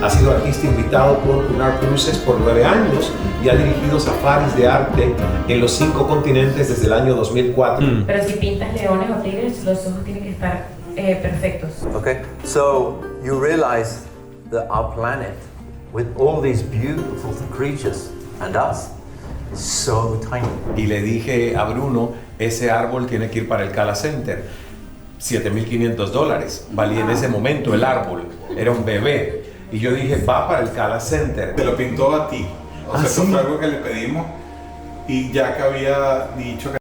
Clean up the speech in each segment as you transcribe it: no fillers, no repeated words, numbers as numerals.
Ha sido artista invitado por Cunard Cruises por 9 años y ha dirigido safaris de arte en los 5 continentes desde el año 2004. Pero si pintas leones o tigres, los ojos tienen que estar perfectos. Okay, so you realize that our planet, with all these beautiful creatures and us, is so tiny. Y le dije a Bruno, ese árbol tiene que ir para el Cala Center. $7,500 valía en ese momento el árbol, era un bebé. Y yo dije, va para el Cala Center. Te lo pintó a ti. O sea, eso ¿sí? fue algo que le pedimos y ya que había dicho que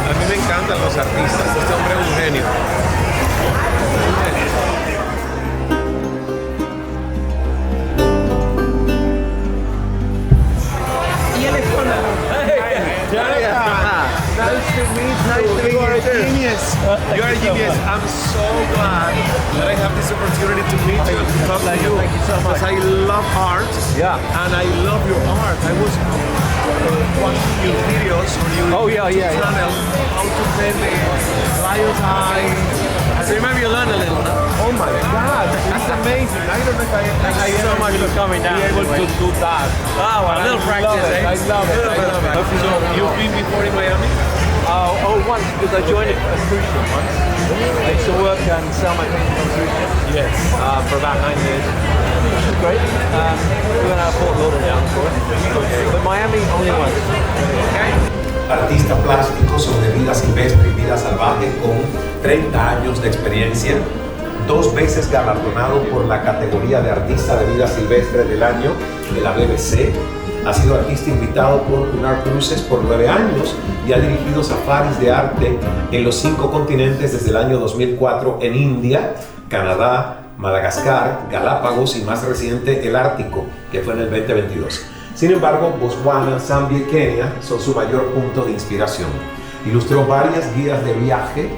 A mí me encantan los artistas, este hombre es un genio. Y él es You are a genius. You are a genius. I'm so glad that I have this opportunity to meet you and to talk to you. Thank you so much. Because I love art. Yeah. And I love your art. I was watching your videos on your YouTube channel, how to paint the lion's eye. So maybe you learn a little. Oh my God, that's amazing. I don't know if I so much for coming down. be able to do that. Oh, well, a little practice, eh? I love it. I love it. So you've been before in Miami? Once, because I joined a cruise ship once. I used to work and sell my paintings on cruise ships Yes. for about 9 years. Which was great. We went out of Fort Lauderdale for it. But Miami only once. Artista plástico sobre vida silvestre y vida salvaje con 30 años de experiencia, 2 veces galardonado por la categoría de Artista de Vida Silvestre del Año de la BBC. Ha sido artista invitado por Cunard Cruises por 9 años y ha dirigido safaris de arte en los 5 continentes desde el año 2004 en India, Canadá, Madagascar, Galápagos y más reciente el Ártico, que fue en el 2022. Sin embargo, Botswana, Zambia y Kenia son su mayor punto de inspiración. Ilustró varias guías de viaje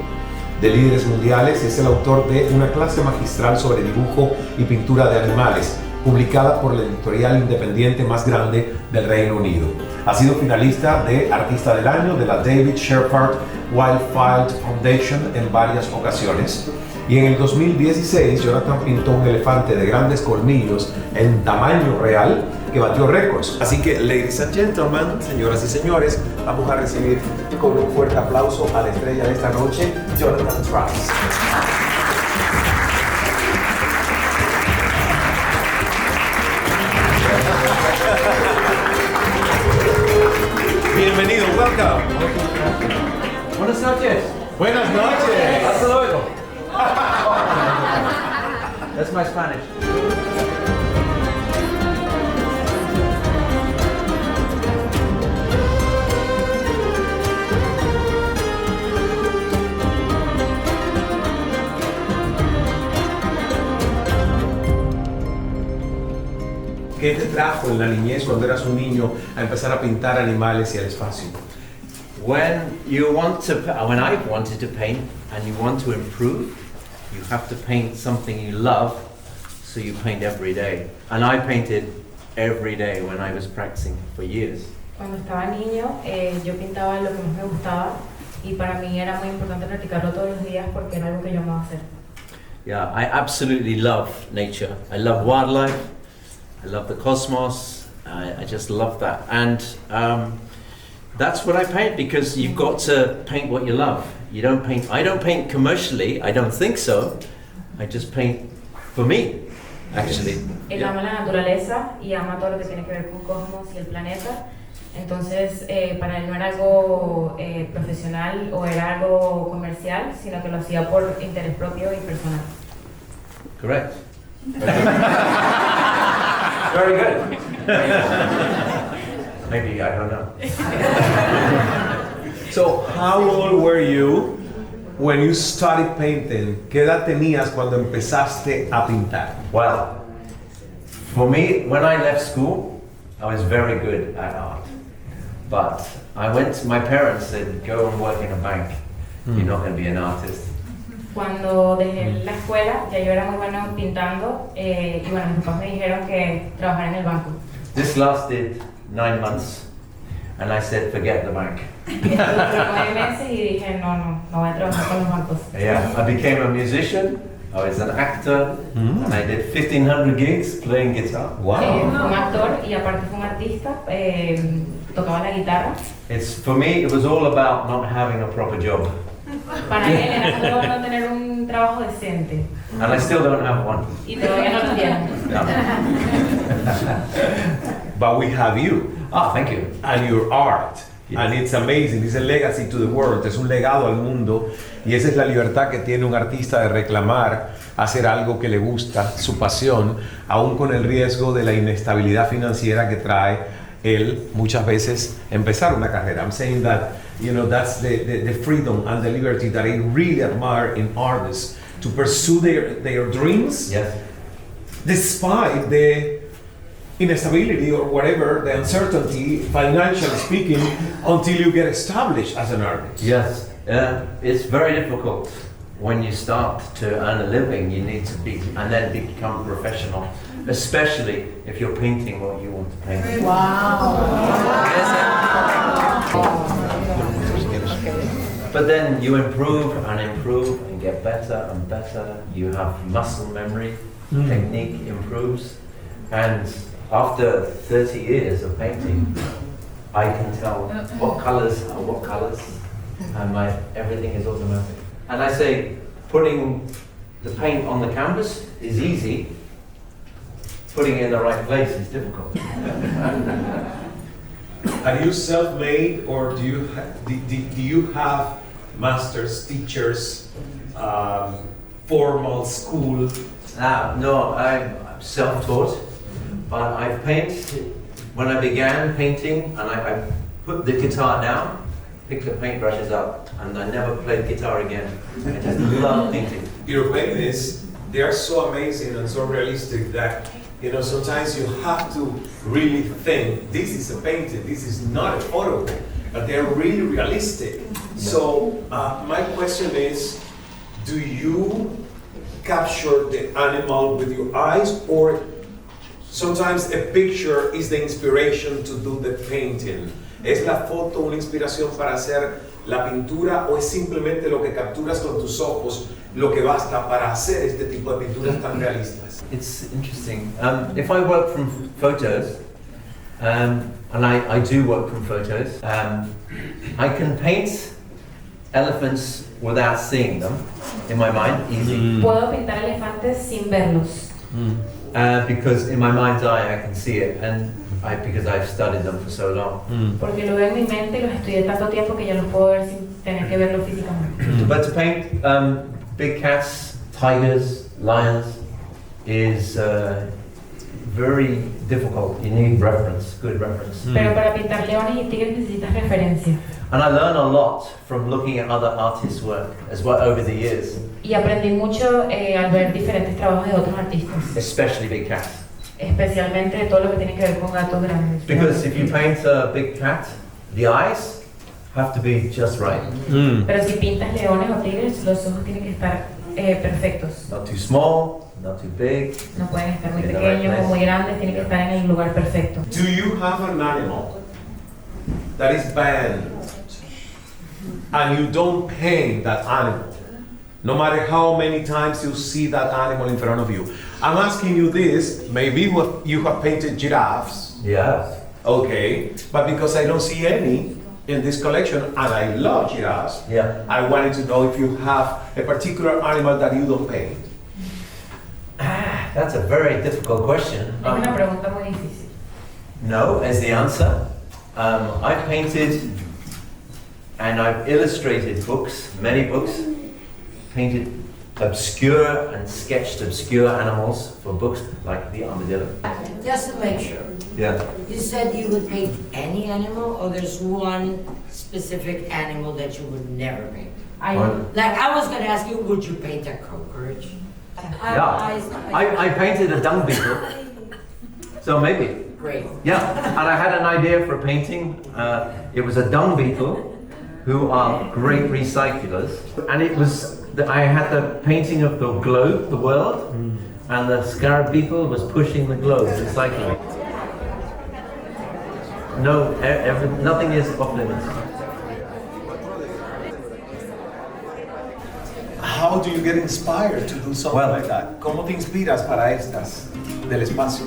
de líderes mundiales y es el autor de una clase magistral sobre dibujo y pintura de animales, publicada por la editorial independiente más grande del Reino Unido. Ha sido finalista de Artista del Año de la David Shepherd Wildfield Foundation en varias ocasiones. Y en el 2016, Jonathan pintó un elefante de grandes colmillos en tamaño real que batió récords. Así que, ladies and gentlemen, señoras y señores, vamos a recibir con un fuerte aplauso a la estrella de esta noche, Jonathan Trice. Bienvenido, welcome. Buenas noches. Buenas noches. Hasta luego. That's my Spanish. ¿Qué te trajo en la niñez cuando eras un niño a empezar a pintar animales y el espacio? When I wanted to paint and you want to improve, you have to paint something you love, so you paint every day. And I painted every day when I was practicing for years. Cuando estaba niño, yo pintaba lo que más me gustaba y para mí era muy importante practicarlo todos los días porque era algo que yo amaba hacer. Yeah, I absolutely love nature. I love wildlife. I love the cosmos. I just love that. And that's what I paint, because you've got to paint what you love. I don't paint commercially, I don't think so. I just paint for me, actually. Él ama la naturaleza y ama todo lo que tiene que ver con cosmos y el planeta. Entonces, para él no era algo profesional o era algo comercial, sino que lo hacía por interés propio y personal. Correct. Very good. Maybe, I don't know. So, how old were you when you started painting? ¿Qué edad tenías cuando empezaste a pintar? Well, for me, when I left school, I was very good at art. But my parents said, go and work in a bank. You're not going to be an artist. Cuando dejé la escuela, ya yo era muy bueno pintando y bueno, mis papás me dijeron que trabajara en el banco. This lasted 9 months, and I said, forget the bank. Estuve 9 meses y dije, no voy a trabajar con los bancos. Yeah, I became a musician, I was an actor, and I did 1,500 gigs playing guitar. Wow. Fue un actor y aparte fue un artista, tocaba la guitarra. For me, it was all about not having a proper job, Para él era solo no tener un trabajo decente and I still don't have one. y todavía no lo tiene. But we have you Thank you. and your art. Yes. And it's amazing. It's a legacy to the world. Es un legado al mundo. Y esa es la libertad que tiene un artista de reclamar, hacer algo que le gusta, su pasión, aún con el riesgo de la inestabilidad financiera que trae él muchas veces empezar una carrera. I'm saying that, that's the freedom and the liberty that I really admire in artists to pursue their dreams. Yes. Despite the instability or whatever, the uncertainty, financially speaking, until you get established as an artist. Yes. It's very difficult when you start to earn a living. You need to be and then become professional, especially if you're painting what you want to paint. But then you improve and get better and better. You have muscle memory, technique improves, and after 30 years of painting, I can tell what colors are what colors, and everything is automatic. And I say, putting the paint on the canvas is easy. Putting it in the right place is difficult. Are you self-made, or do you have masters, teachers, formal school? No, I'm self-taught, but I paint. When I began painting, and I put the guitar down, picked the paintbrushes up, and I never played guitar again. I just love painting. Your paintings, they are so amazing and so realistic that sometimes you have to really think, this is a painting, this is not a photo, but they're really realistic. So my question is, do you capture the animal with your eyes, or sometimes a picture is the inspiration to do the painting? ¿Es la foto una inspiración para hacer la pintura, o es simplemente lo que capturas con tus ojos lo que basta para hacer este tipo de pinturas tan realistas? It's interesting. If I work from photos, and I do work from photos, I can paint elephants without seeing them in my mind, easy. Puedo pintar elefantes sin verlos. Because in my mind's eye I can see it, and because I've studied them for so long. Porque lo veo en mi mente y los estudié tanto tiempo que ya los puedo ver sin tener que verlo físicamente. But to paint big cats, tigers, lions is very difficult. You need reference, good reference. Pero para pintar leones y tigres necesitas referencia. And I learn a lot from looking at other artists' work as well over the years. Y aprendí mucho al ver diferentes trabajos de otros artistas, Especially big cats. especialmente de todo lo que tiene que ver con gatos grandes. Because if you paint a big cat, the eyes have to be just right. Pero si pintas leones o tigres, los ojos tienen que estar perfectos. Not too small, not too big. No pueden estar muy In the right pequeños o place. muy grandes, tienen que estar en el lugar perfecto. Do you have an animal that is banned and you don't paint that animal, no matter how many times you see that animal in front of you? I'm asking you this, maybe you have painted giraffes, Yeah. okay, but because I don't see any in this collection and I love giraffes, Yeah. I wanted to know if you have a particular animal that you don't paint. That's a very difficult question. Es una pregunta muy difícil. No, as the answer. I've painted and I've illustrated books, many books, painted obscure and sketched obscure animals for books like The Armadillo. Just to make sure, Yeah. you said you would paint any animal, or there's one specific animal that you would never paint? Hay, Like, I was gonna ask you, would you paint a cockroach? Yeah. I painted a dung beetle. So maybe. Great. Yeah. And I had an idea for a painting. It was a dung beetle who are great recyclers. And it was I had the painting of the globe, the world, and the scarab beetle was pushing the globe, recycling. No, nothing is off limits. How do you get inspired to do something Well- like that? ¿Cómo te inspiras para estas del espacio?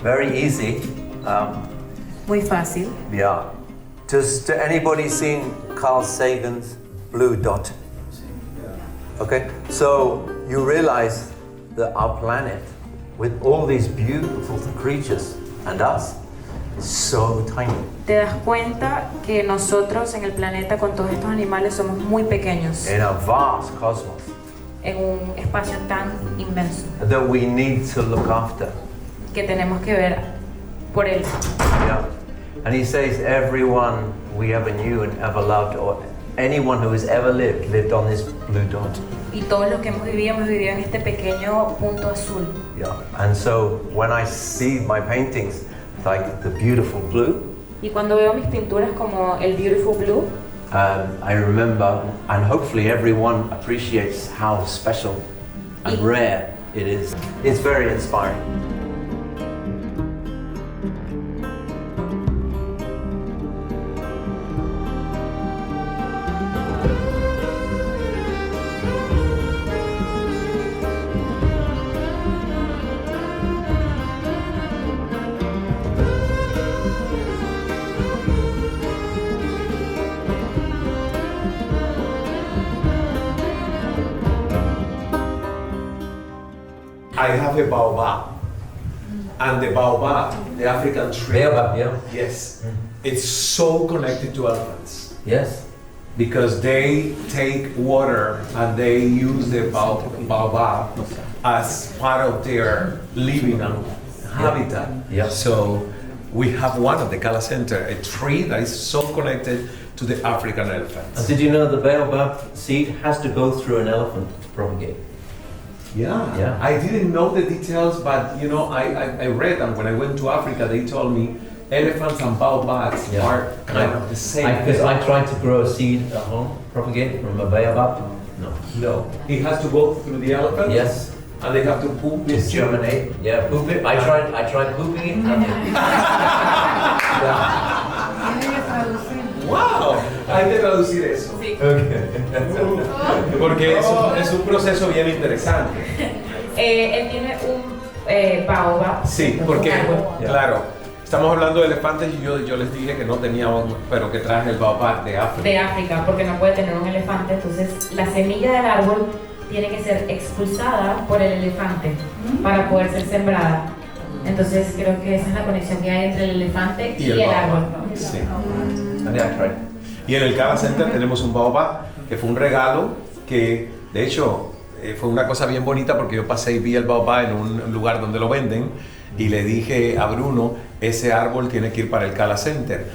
Very easy. Muy fácil. Yeah. Does anybody seen Carl Sagan's Blue Dot? Okay. So you realize that our planet, with all these beautiful creatures and us, is so tiny. Te das cuenta que nosotros en el planeta con todos estos animales somos muy pequeños In a vast cosmos en un espacio tan inmenso that we need to look after. que tenemos que ver por él. Yeah. And he says, everyone we ever knew and ever loved, or anyone who has ever lived on this blue dot. Y todos los que hemos vivido en este pequeño punto azul. Yeah. And so when I see my paintings, like the beautiful blue, Y cuando veo mis pinturas como el Beautiful Blue, I remember, and hopefully everyone appreciates how special and rare it is. It's very inspiring. I have a baobab. And the baobab, the African tree. Baobab, yeah. Yes. It's so connected to elephants Yes. because they take water and they use the baobab as part of their living habitat. Yeah. So we have one at the Kala Center, a tree that is so connected to the African And elephants. did you know the baobab seed has to go through an elephant to propagate? Yeah. Yeah. I didn't know the details, but you know, I read, and when I went to Africa, they told me elephants and baobabs Yeah. are kind of the same. Because I tried to grow a seed at home, propagate from a baobab. No. No, it has to go through the elephant. Yes. And they have to poop this seed. Germinate. Yeah, poop it. I tried pooping it. Wow, hay que traducir eso. Porque es un proceso bien interesante. Él tiene un baobab. Sí, porque, un árbol. claro, estamos hablando de elefantes y yo les dije que no teníamos, pero que traje el baobab de África. De África, porque no puede tener un elefante, entonces la semilla del árbol tiene que ser expulsada por el elefante para poder ser sembrada. Entonces creo que esa es la conexión que hay entre el elefante y el árbol. Sí. And I tried. Y en el Kala Center tenemos un baobab que fue un regalo que, de hecho, fue una cosa bien bonita porque yo pasé y vi el baobab en un lugar donde lo venden y le dije a Bruno, ese árbol tiene que ir para el Kala Center.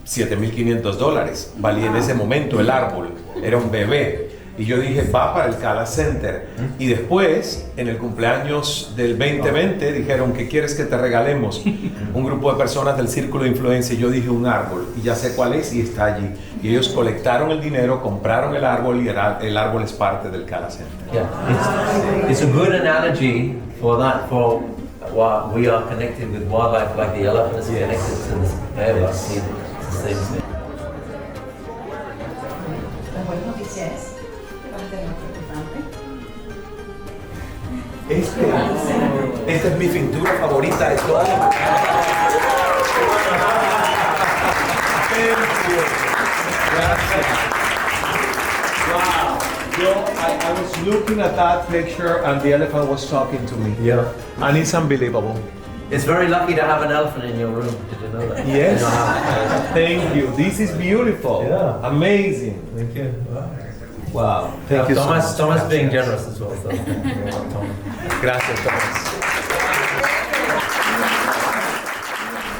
$7,500 valía en ese momento el árbol, era un bebé. Y yo dije, va para el Kala Center. Y después, en el cumpleaños del 2020, dijeron, ¿qué quieres que te regalemos? Un grupo de personas del Círculo de Influencia. Y yo dije, un árbol. Y ya sé cuál es y está allí. Y ellos colectaron el dinero, compraron el árbol y el árbol es parte del Kala Center. Yeah, it's a good analogy for that. For what we are connected with wildlife, like the elephant is connected to this baobab seed. It's the same thing. La buena noticia es que vas a tener otro elefante. Esta es mi pintura favorita de todo. Wow. I was looking at that picture and the elephant was talking to me. Yeah. And it's unbelievable. It's very lucky to have an elephant in your room. Did you know that? Yes. In your house. Thank you. This is beautiful. Yeah. Amazing. Thank you. Wow. Thank you so much. Thomas being generous as well. So. Thomas. Gracias, Tomás.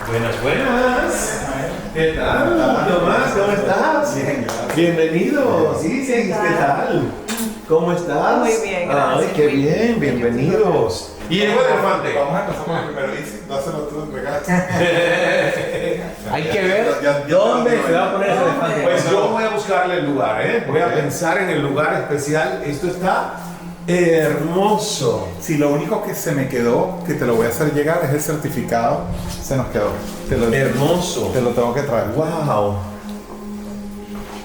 Buenas, buenas. ¿Qué tal, Tomás? ¿Cómo estás? Bien, gracias. Bienvenido. Sí, sí, ¿qué tal? ¿Cómo estás? Muy bien, gracias. Ay, qué bien, bienvenidos. Y llegó el elefante. Vamos a empezar con el primero. Y si no hacen otros regalos. Hay que ver dónde se va a poner ese elefante. Pues yo voy a buscarle el lugar, ¿eh? Voy a pensar en el lugar especial. Esto está hermoso. Si lo único que se me quedó, que te lo voy a hacer llegar, es el certificado. Se nos quedó. Hermoso. Te lo tengo que traer. Wow.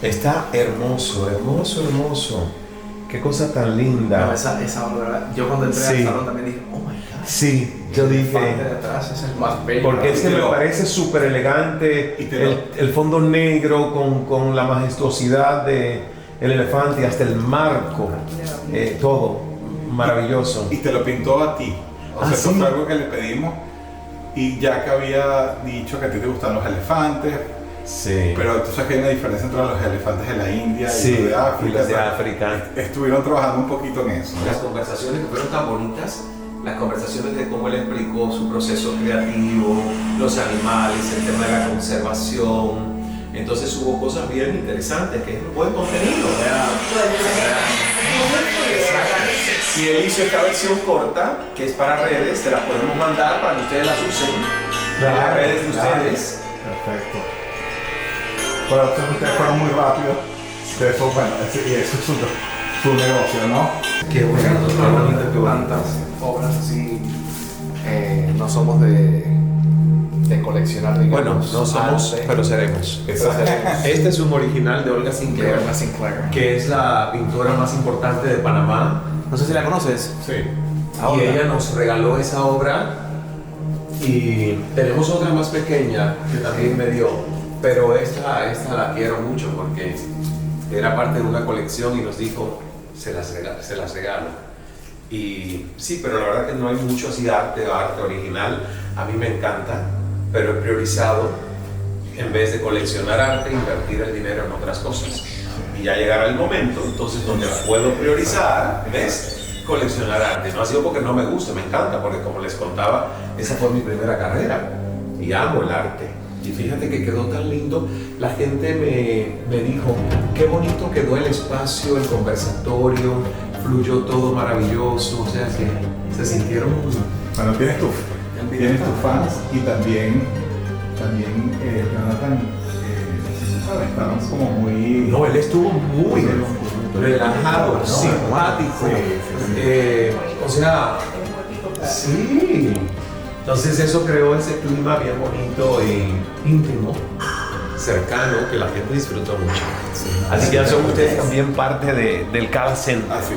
Está hermoso, hermoso, hermoso. Qué cosa tan linda. No, esa obra, yo cuando entré Sí. al salón también dije, oh my god. Sí, yo El dije. elefante de atrás es el más bello. Porque este me parece súper elegante. Y te lo- El fondo negro con la majestuosidad de el elefante y hasta el marco. Todo maravilloso. Y te lo pintó a ti. O sea, eso ¿sí? fue algo que le pedimos. Y ya que había dicho que a ti te gustan los elefantes, Sí. pero tú sabes que hay una diferencia entre los elefantes de la India y los de África. y los de ¿sabes? África. Estuvieron trabajando un poquito en eso. Las conversaciones que fueron tan bonitas, las conversaciones de cómo él explicó su proceso creativo, los animales, el tema de la conservación. Entonces hubo cosas bien interesantes, que es un buen contenido. Y él hizo esta versión corta, que es para redes, se las podemos mandar para que ustedes las usen en las redes de ustedes. Perfecto. Pero entonces ustedes fueron muy rápidos. De eso, bueno, y eso es su negocio, ¿no? Qué bueno, Nosotros no tantas obras así, no somos de coleccionar, digamos. Bueno, no somos, arte. pero seremos. Este es un original de Olga Sinclair, Olga Sinclair. que es la pintora más importante de Panamá. No sé si la conoces. Sí. Ahora. Y ella nos regaló esa obra y tenemos otra más pequeña que también me dio, pero esta la quiero mucho porque era parte de una colección y nos dijo, se las regalo. Y sí, pero la verdad que no hay mucho así de arte original. A mí me encanta, pero he priorizado, en vez de coleccionar arte, invertir el dinero en otras cosas. Y ya llegará el momento, entonces, donde la puedo priorizar, ¿ves? Coleccionar arte. No ha sido porque no me gusta, me encanta, porque como les contaba, esa fue mi primera carrera y amo el arte. Y fíjate que quedó tan lindo. La gente me dijo, qué bonito quedó el espacio, el conversatorio, fluyó todo maravilloso, o sea que se sintieron... Bueno, tienes tus fans y también Jonathan, ¿sabes? Estaban como muy... No, él estuvo muy relajado, ¿no? simpático. O sea, sí. Entonces eso creó ese clima bien bonito e íntimo, cercano, que la gente disfrutó mucho. Así que ya son ustedes también parte del Carl Center. Así.